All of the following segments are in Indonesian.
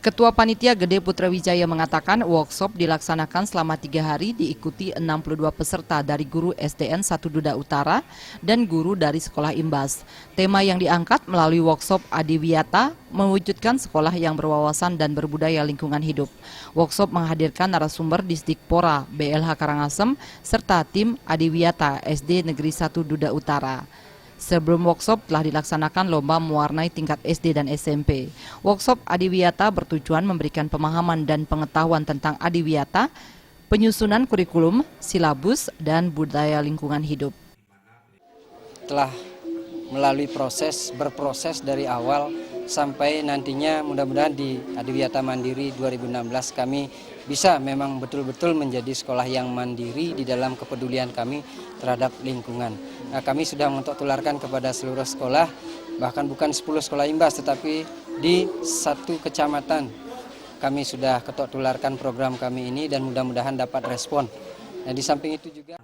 Ketua Panitia Gede Putra Wijaya mengatakan workshop dilaksanakan selama 3 hari diikuti 62 peserta dari guru SDN 1 Duda Utara dan guru dari Sekolah Imbas. Tema yang diangkat melalui workshop Adiwiyata mewujudkan sekolah yang berwawasan dan berbudaya lingkungan hidup. Workshop menghadirkan narasumber Disdikpora, BLH Karangasem, serta tim Adiwiyata SD Negeri 1 Duda Utara. Sebelum workshop telah dilaksanakan lomba mewarnai tingkat SD dan SMP. Workshop Adiwiyata bertujuan memberikan pemahaman dan pengetahuan tentang Adiwiyata, penyusunan kurikulum, silabus, dan budaya lingkungan hidup. Telah melalui berproses dari awal sampai nantinya mudah-mudahan di Adiwiyata Mandiri 2016 kami bisa memang betul-betul menjadi sekolah yang mandiri di dalam kepedulian kami terhadap lingkungan. Nah, kami sudah mengetok tularkan kepada seluruh sekolah, bahkan bukan 10 sekolah imbas, tetapi di 1 kecamatan kami sudah ketok tularkan program kami ini dan mudah-mudahan dapat respon. Nah, di samping itu juga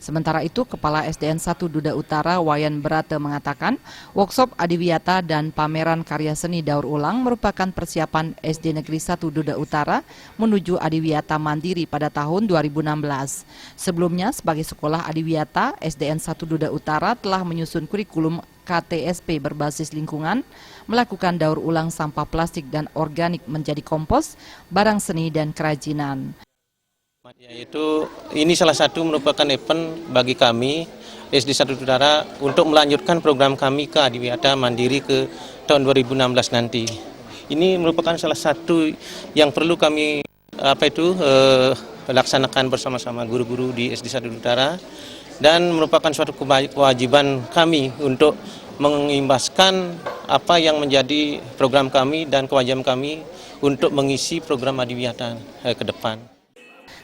Sementara itu, Kepala SDN 1 Duda Utara Wayan Brate mengatakan, workshop Adiwiyata dan pameran karya seni daur ulang merupakan persiapan SD Negeri 1 Duda Utara menuju Adiwiyata Mandiri pada tahun 2016. Sebelumnya, sebagai sekolah Adiwiyata, SDN 1 Duda Utara telah menyusun kurikulum KTSP berbasis lingkungan, melakukan daur ulang sampah plastik dan organik menjadi kompos, barang seni dan kerajinan. Yaitu ini salah satu merupakan event bagi kami SD 1 Utara untuk melanjutkan program kami ke Adiwiyata Mandiri ke tahun 2016 nanti. Ini merupakan salah satu yang perlu kami laksanakan bersama-sama guru-guru di SD 1 Utara dan merupakan suatu kewajiban kami untuk mengimbaskan apa yang menjadi program kami dan kewajiban kami untuk mengisi program Adiwiyata ke depan.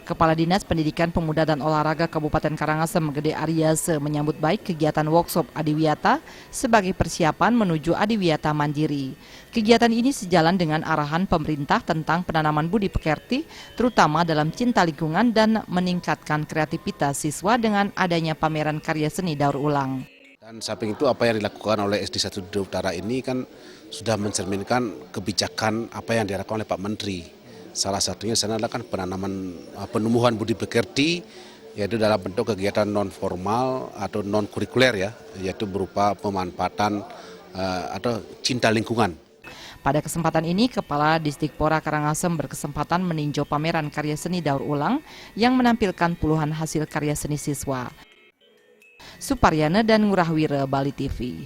Kepala Dinas Pendidikan Pemuda dan Olahraga Kabupaten Karangasem Gede Aryase menyambut baik kegiatan workshop Adiwiyata sebagai persiapan menuju Adiwiyata Mandiri. Kegiatan ini sejalan dengan arahan pemerintah tentang penanaman budi pekerti, terutama dalam cinta lingkungan dan meningkatkan kreativitas siswa dengan adanya pameran karya seni daur ulang. Dan samping itu apa yang dilakukan oleh SD 1 Duda Utara ini kan sudah mencerminkan kebijakan apa yang dilakukan oleh Pak Menteri. Salah satunya sana adalah kan penumbuhan budi pekerti, yaitu dalam bentuk kegiatan non formal atau non kurikuler ya, yaitu berupa pemanfaatan atau cinta lingkungan. Pada kesempatan ini, Kepala Disdikpora Karangasem berkesempatan meninjau pameran karya seni daur ulang yang menampilkan puluhan hasil karya seni siswa. Suparyana dan Ngurahwira, Bali TV.